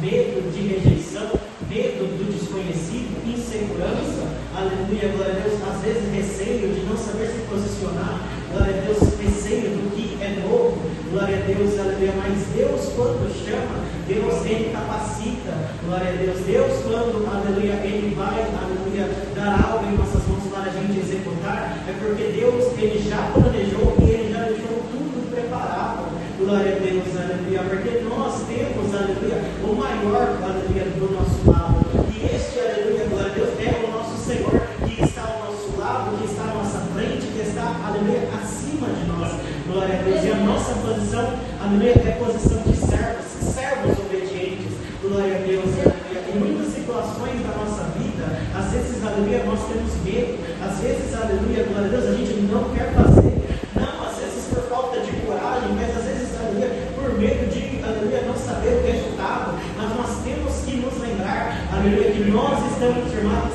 medo de rejeição, medo do desconhecido, insegurança, aleluia, glória a Deus, às vezes receio de não saber se posicionar, glória a Deus, receio do que é novo, glória a Deus, aleluia, mas Deus quando chama, Deus Ele capacita, glória a Deus, Deus quando, aleluia, Ele vai, aleluia, dar algo em nossas mãos para a gente executar, é porque Deus, Ele já planejou e Ele já deixou tudo preparado, glória a Deus, aleluia, porque nós temos, aleluia, o maior, aleluia, do nosso lado, e este, aleluia, glória a Deus, é o nosso Senhor, que está ao nosso lado, que está à nossa frente, que está, aleluia, acima de nós, glória a Deus, e a nossa posição, aleluia, é posição de servos, servos obedientes, glória a Deus, aleluia, em muitas situações da nossa vida, às vezes, aleluia, nós temos medo, às vezes, aleluia, glória a Deus, a gente não quer fazer, não, às vezes por falta de coragem, mas às vezes, aleluia, por medo de, aleluia, não saber o resultado, mas nós temos que nos lembrar, aleluia, que nós estamos firmados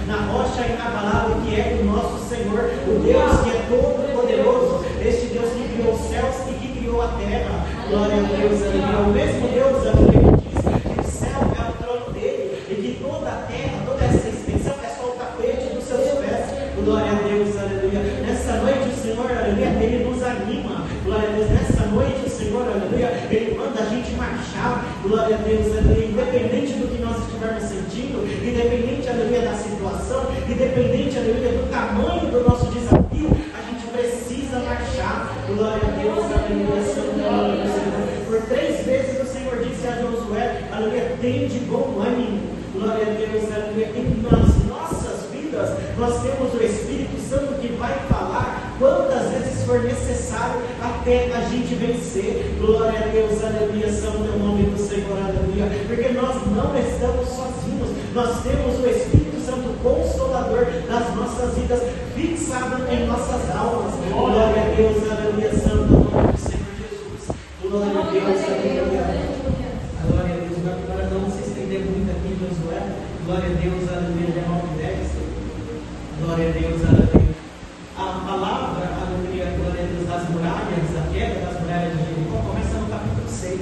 na rocha inabalável que é o nosso Senhor, o Deus que é todo poderoso, este Deus que criou os céus e que criou a terra, glória a Deus, aleluia, o mesmo Deus, aleluia, que diz que o céu é o trono dele, e que toda a terra, toda essa extensão é só o tapete dos seus pés, glória a Deus, aleluia, nessa noite o Senhor, aleluia, Ele nos anima, glória a Deus, nessa noite o Senhor, aleluia, Ele manda a gente marchar, glória a Deus, aleluia, independente do que nós estivermos sentindo, independente, aleluia, da situação, independente, aleluia, do tamanho do nosso desafio, a gente precisa marchar, glória a Deus, aleluia, santo nome do Senhor. Por 3 vezes o Senhor disse a Josué, aleluia, tem de bom ânimo, glória a Deus, aleluia, em nossas vidas, nós temos o Espírito Santo que vai falar quantas vezes for necessário até a gente vencer, glória a Deus, aleluia, santo é o nome do Senhor, aleluia, porque nós não estamos sozinhos, nós temos o Espírito Santo Consolador das nossas vidas, fixado em nossas almas, glória a Deus, aleluia, santo é o nome do Senhor Jesus, glória a Deus, aleluia, glória a Deus, para não se estender muito aqui, Josué, glória a Deus, aleluia, 9:10, glória a Deus, aleluia. A palavra, aleluia, glória a Deus, das muralhas, a queda das muralhas de Jericó, começa no capítulo 6,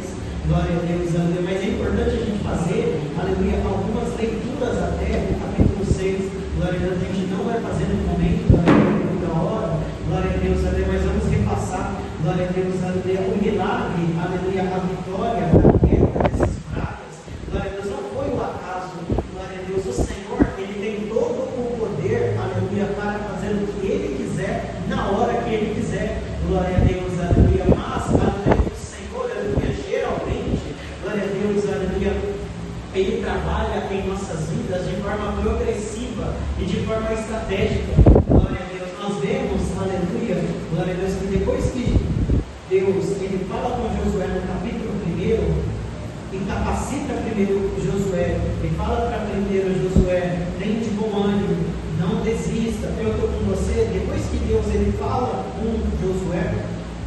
glória a Deus, aleluia. Mas é importante a gente fazer, aleluia, algumas leituras até o capítulo 6, glória a Deus, a gente não vai fazer no momento, aleluia, da hora, glória a Deus, aleluia, mas vamos repassar, glória a Deus, aleluia, o milagre, aleluia, a vitória da queda dessas muralhas, glória a Deus, não foi o acaso, glória a Deus, o Senhor, Ele tem todo o poder, aleluia, para fazer o que Ele quiser, na hora que Ele quiser, glória a Deus, aleluia, mas, aleluia, o Senhor, aleluia, geralmente, glória a Deus, aleluia, Ele trabalha em nossas vidas de forma progressiva e de forma estratégica, glória a Deus, nós vemos, aleluia, glória a Deus, que depois que Deus, Ele fala com Josué no capítulo 1, e capacita primeiro Josué, e fala para primeiro Josué, tem de bom ânimo, não desista, eu estou com você. Depois que Deus ele fala com Josué,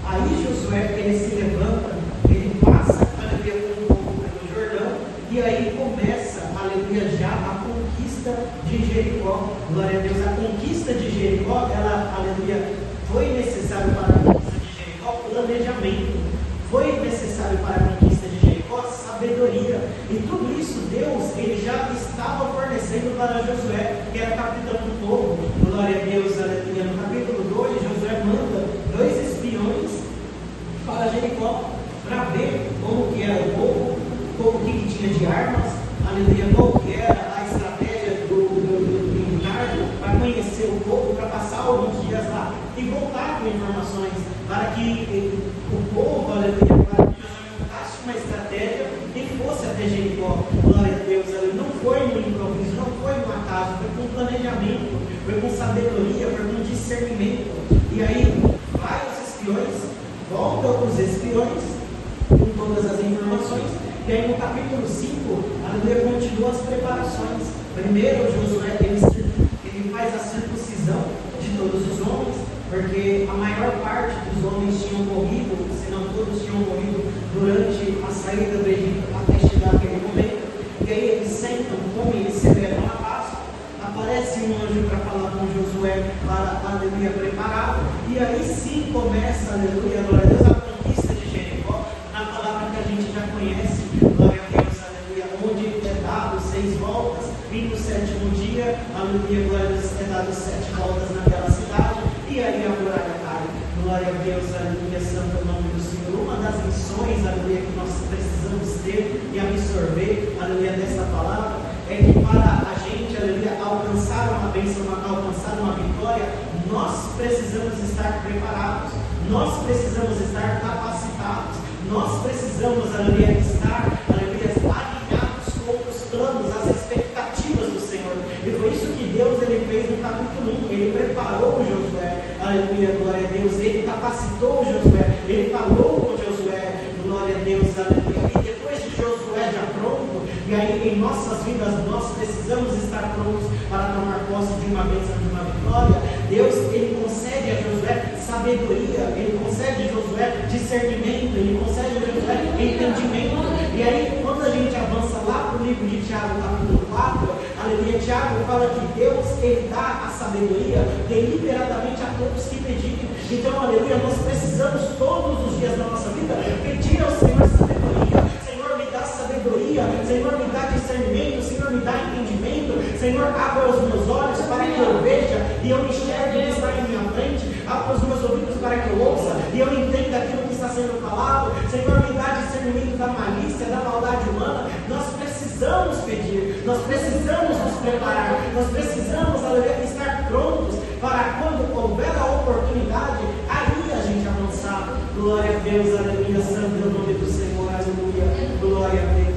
aí Josué ele se levanta, ele passa, aleluia, com o povo pelo Jordão, e aí começa, aleluia, já a conquista de Jericó, glória a Deus. A conquista de Jericó, ela, aleluia, foi necessário para a conquista de Jericó planejamento, foi necessário para a conquista de Jericó sabedoria, e tudo isso Deus ele já estava fornecendo para Josué, que era capitão do povo, glória a Deus, aleluia. No capítulo 2, Josué manda 2 espiões para Jericó, para ver como que era o povo, como que tinha de armas, aleluia, qual que era a estratégia do militar, para conhecer o povo, para passar alguns dias lá, e voltar com informações, para que o povo, aleluia, para que Josué montasse uma estratégia e fosse até Jericó, glória a Deus, aleluia. Não foi no improviso, não foi no acaso, foi com planejamento, foi com sabedoria, foi com discernimento, e aí vai os espiões, voltam os espiões, com todas as informações, e aí no capítulo 5, aleluia, continua as preparações. Primeiro Josué, ele faz a circuncisão de todos os homens, porque a maior parte dos homens tinham morrido, se não todos tinham morrido durante a saída do Egito até chegar aquele momento, e aí eles sentam, comem e celebram a Páscoa, aparece um anjo para falar com Josué, para, aleluia, preparado, e aí sim começa, aleluia, glória a Deus, a conquista de Jericó, na palavra que a gente já conhece, glória a Deus, aleluia, onde é dado 6 voltas, e no 7º dia, dia, aleluia, glória a Deus, é dado 7 voltas naquela cidade, e aí a muralha cai. Glória a Deus, aleluia, santo é o nome do Senhor. Uma das lições, aleluia, que nós precisamos ter e absorver, aleluia, dessa palavra, é que para a gente, aleluia, alcançar uma bênção, alcançar uma vitória, nós precisamos estar preparados, nós precisamos estar capacitados, nós precisamos, aleluia, estar, aleluia, alinhados com os planos, as expectativas do Senhor. E foi isso que Deus ele fez no capítulo 1, ele preparou Josué, aleluia, glória a Deus, ele capacitou Josué, ele falou com Josué, glória a Deus, aleluia. E depois de Josué já pronto, e aí em nossas vidas nós precisamos estar prontos para tomar posse de uma bênção, de uma vitória. Deus, ele concede a Josué sabedoria, ele concede a Josué discernimento, ele concede a Josué entendimento. E aí, quando a gente avança lá para o livro de Tiago, capítulo 4, aleluia, Tiago fala que Deus, ele dá a sabedoria deliberadamente a todos que pedirem. Então, aleluia, nós precisamos todos os dias da nossa vida pedir ao Senhor sabedoria. Senhor, me dá sabedoria, Senhor, me dá discernimento, Senhor, me dá entendimento, Senhor, abra os meus olhos para que eu veja e eu enxergue o que está em minha frente, abra os meus ouvidos para que eu ouça e eu entenda aquilo que está sendo falado. Senhor, me dá discernimento da malícia, da maldade humana. Nós precisamos pedir, nós precisamos nos preparar, nós precisamos, aleluia, estar prontos para quando houver a oportunidade, aí a gente avançar. Glória a Deus, aleluia, santo é o nome do Senhor, aleluia, glória a Deus.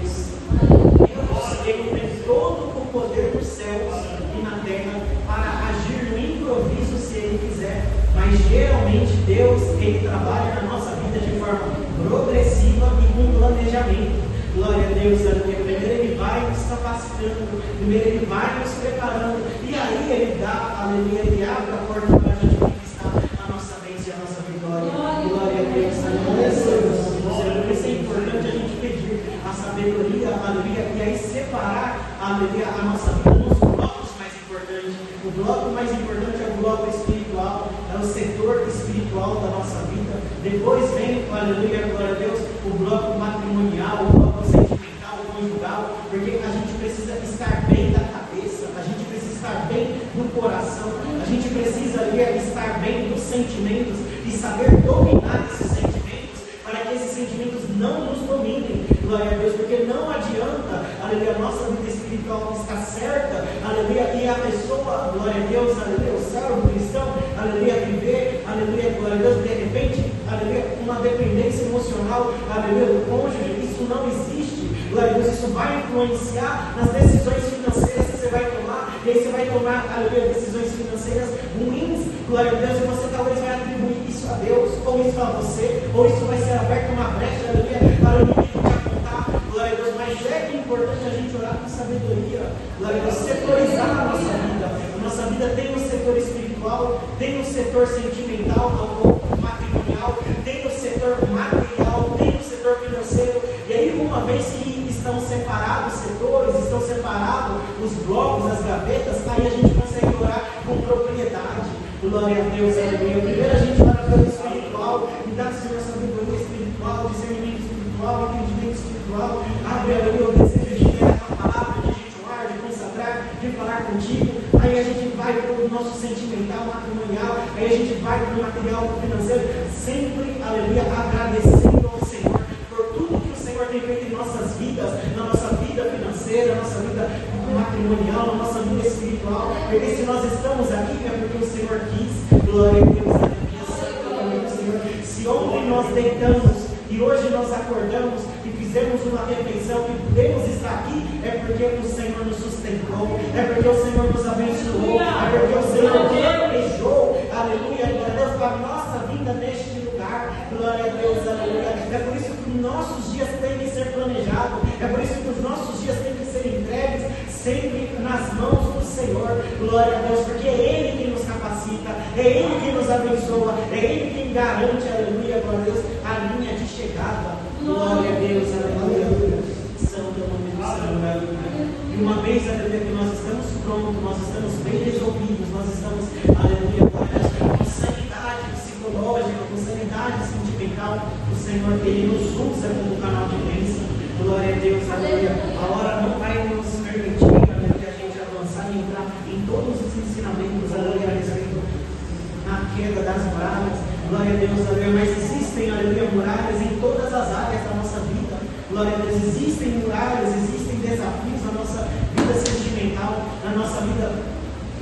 Ele tem todo o poder dos céus e na terra para agir no improviso se Ele quiser, mas geralmente Deus, Ele trabalha na nossa vida de forma progressiva e com planejamento. Glória a Deus, aleluia. Primeiro Ele vai nos capacitando, primeiro Ele vai nos preparando, e aí Ele dá, aleluia, Ele abre a porta para a gente conquistar a nossa bênção e a nossa vitória. Glória a Deus, aleluia. Por isso é importante a gente pedir a sabedoria, aleluia, e aí separar, aleluia, a nossa vida nos blocos mais importantes. O bloco mais importante é o bloco espiritual, é o setor espiritual da nossa vida. Depois vem, aleluia, glória a Deus, o bloco matrimonial, o bloco sentimental, o conjugal, porque a gente precisa estar bem da cabeça, a gente precisa estar bem do coração, a gente precisa, aleluia, estar bem dos sentimentos e saber dominar esses sentimentos, para que esses sentimentos não nos dominem. Glória a Deus, porque não adianta, aleluia, a nossa vida espiritual estar certa, aleluia, e a pessoa, glória a Deus, aleluia, o servo cristão, aleluia, viver, aleluia, glória a Deus, de repente, aleluia, uma dependência emocional, aleluia, do cônjuge. Isso não existe. Glória a Deus, isso vai influenciar nas decisões financeiras que você vai tomar, e aí você vai tomar, aleluia, decisões financeiras ruins, glória a Deus, e você talvez vai atribuir isso a Deus, ou isso a você, ou isso vai ser aberto uma brecha, aleluia, para o inimigo te apontar. Glória a Deus, mas é importante a gente orar com sabedoria, glória a Deus, setorizar a nossa vida. A nossa vida tem um setor espiritual, tem um setor sentimental ou matrimonial, tem o setor material, tem o setor financeiro, e aí uma vez que estão separados os setores, estão separados os blocos, as gavetas, aí a gente consegue orar com propriedade. Glória a Deus, aleluia. Primeiro a gente ora pelo espiritual, e dá Senhor sabedoria espiritual, discernimento espiritual, entendimento espiritual, abre, aleluia, o desejo de ver a tua palavra, de jejuar, de consagrar, de falar contigo. Aí a gente vai para o nosso sentimental, matrimonial, aí a gente vai para o material financeiro, sempre, aleluia, agradecendo ao Senhor por tudo que o Senhor tem feito em nossas vidas, na nossa vida financeira, na nossa vida matrimonial, na nossa vida espiritual, porque se nós estamos aqui é porque o Senhor quis. Glória a Deus, aleluia, Senhor. Se ontem nós deitamos e hoje nós acordamos e fizemos uma refeição e podemos estar aqui, é porque o Senhor nos sustentou, é porque o Senhor nos abençoou, é porque o Senhor planejou, aleluia, glória a Deus, a nossa vida neste lugar. Glória a Deus, aleluia. É por isso que os nossos dias têm que ser planejados, é por isso que os nossos dias têm que ser entregues sempre nas mãos do Senhor. Glória a Deus, porque é Ele quem nos capacita, é Ele quem nos abençoa, é Ele quem garante, aleluia, glória a Deus, a linha de chegada. Glória a Deus, aleluia. Santo é o nome do Senhor, aleluia. E uma vez, aleluia, que nós estamos prontos, nós estamos bem resolvidos, nós estamos, aleluia, com sanidade psicológica, com sanidade sentimental, o Senhor, Ele nos usa como canal de bênção. Glória a Deus, aleluia. A hora não vai nos permitir, aleluia, a gente avançar e entrar está em todos os ensinamentos, aleluia, a respeito na queda das muralhas, glória a Deus, aleluia, mas existem, aleluia, muralhas em todas as áreas da nossa vida, glória a Deus, existem muralhas, existem desafios na nossa vida sentimental, na nossa vida,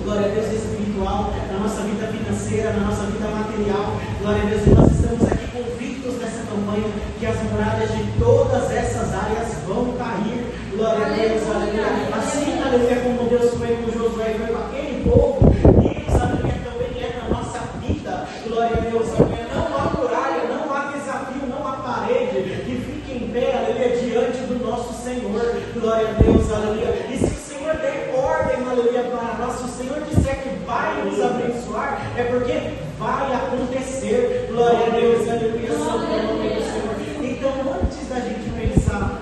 glória a Deus, espiritual, na nossa vida financeira, na nossa vida material, glória a Deus, e nós estamos aqui convictos nessa campanha que as muralhas de todas essas áreas vão cair, glória a Deus, aleluia, assim, aleluia, como Deus foi com Josué, foi com aquele povo, Deus, aleluia, também é na nossa vida, glória a Deus, aleluia, não há muralha, não há desafio, não há parede que fique em pé, aleluia, diante do nosso Senhor, glória a Deus, aleluia, e se o Senhor der ordem, aleluia, para nós, se o Senhor disser que vai nos abençoar, é porque vai acontecer, glória a Deus, aleluia, santo é o nome do Senhor. Então, antes da gente pensar,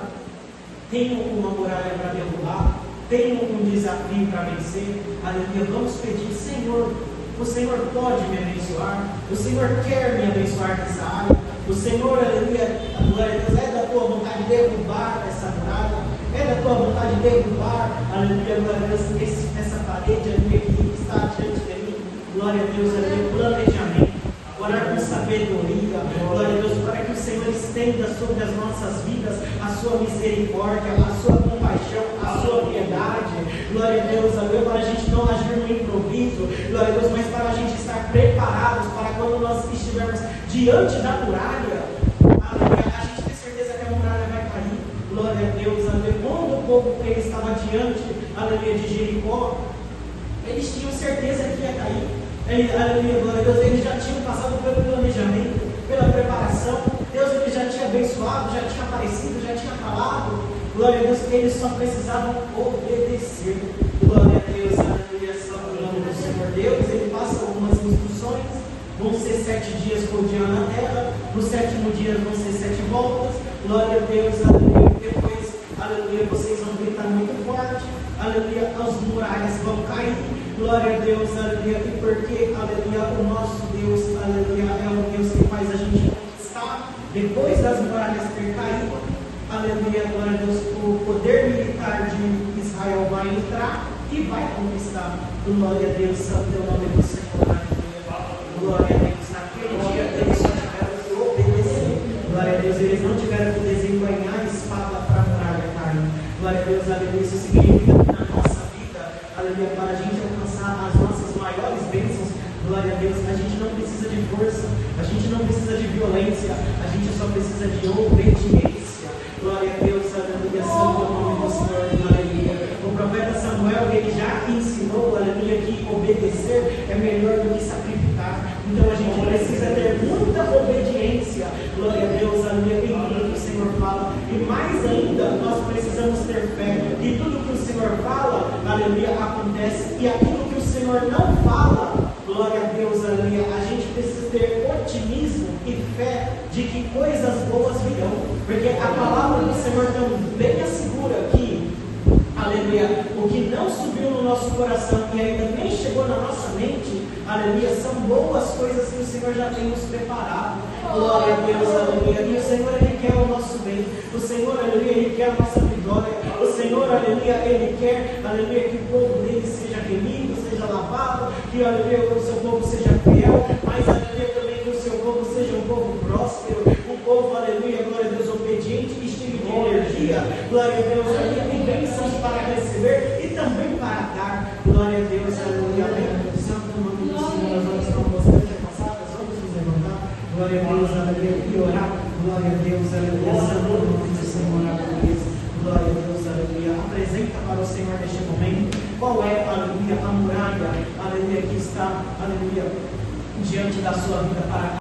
tenho uma muralha para derrubar, tenho um desafio para vencer, aleluia, vamos pedir, Senhor, o Senhor pode me abençoar, o Senhor quer me abençoar nessa área, o Senhor, aleluia, glória a Deus, é da tua vontade derrubar essa muralha, é da tua vontade derrubar, aleluia, glória a Deus, essa parede, aleluia, que está diante de mim, glória a Deus, aleluia, planejamento, orar com sabedoria, glória a Deus, para que o Senhor estenda sobre as nossas vidas a sua misericórdia, a sua compaixão, a sua piedade, glória a Deus, aleluia, para a gente não agir no improviso, glória a Deus, mas para a gente estar preparados para quando nós estivermos diante da muralha, aleluia, a gente tem certeza que a muralha vai cair, glória a Deus, aleluia. Quando o povo que estava diante, aleluia, de Jericó, eles tinham certeza que ia cair, aleluia, glória a Deus, eles já tinham passado pelo planejamento, pela preparação, Deus ele já tinha abençoado, já tinha aparecido, já tinha falado, glória a Deus, eles só precisavam obedecer, glória a Deus, aleluia, santo nome do Senhor. Deus, ele passa algumas instruções, vão ser 7 dias rodeando a terra, no 7º dia vão ser 7 voltas, glória a Deus, aleluia, depois, aleluia, vocês vão gritar muito forte, aleluia, as muralhas vão cair, glória a Deus, aleluia, e porque, aleluia, o nosso Deus, aleluia, é o Deus que faz a gente conquistar, depois das muralhas ter caído, aleluia, glória a Deus, o poder militar de Israel vai entrar e vai conquistar, glória a Deus, santo é o nome do Senhor, aleluia, glória a Deus, naquele dia eles só tiveram que obedecer, glória a Deus, eles não tiveram que desembanhar a espada para a muralha cair, glória a Deus, aleluia, isso significa que na nossa vida, aleluia, para a gente alcançar as nossas maiores bênçãos, glória a Deus, a gente não precisa de força, a gente não precisa de violência, a gente só precisa de obediência, glória a Deus, aleluia, santo é o nome do Senhor, aleluia. O profeta Samuel, ele já ensinou, aleluia, que obedecer é melhor do que sacrificar, então a gente precisa ter muita obediência, glória a Deus, aleluia, em tudo que o Senhor fala, e mais ainda, nós precisamos ter fé, que tudo que o Senhor fala, aleluia, acontece, e aquilo que o Senhor não fala, glória a Deus, aleluia, a gente precisa ter otimismo e fé de que coisas boas virão, porque a palavra do Senhor também assegura que, aleluia, o que não subiu no nosso coração e ainda nem chegou na nossa mente, aleluia, são boas coisas que o Senhor já tem nos preparado, glória a Deus, aleluia, e o Senhor, Ele quer o nosso bem, o Senhor, aleluia, Ele quer a nossa vitória, o Senhor, aleluia, Ele quer, aleluia, que o povo dele seja remido, seja lavado, que, aleluia, o seu povo seja fiel, mas, aleluia, também que o seu povo seja um povo próspero, um povo, aleluia, glória a Deus, obediente e cheio de energia, glória a Deus, aleluia, tem bênçãos para receber e também para dar, glória a Deus, aleluia, amém. Santo nome do Senhor, nós vamos estar bastante passadas, vamos nos levantar, glória a Deus, aleluia, e orar, glória a Deus, aleluia, santo nome do Senhor, aleluia, glória a Deus, aleluia, apresenta para o Senhor neste momento, qual é, aleluia, a muralha, aleluia, que está, aleluia, diante da sua vida para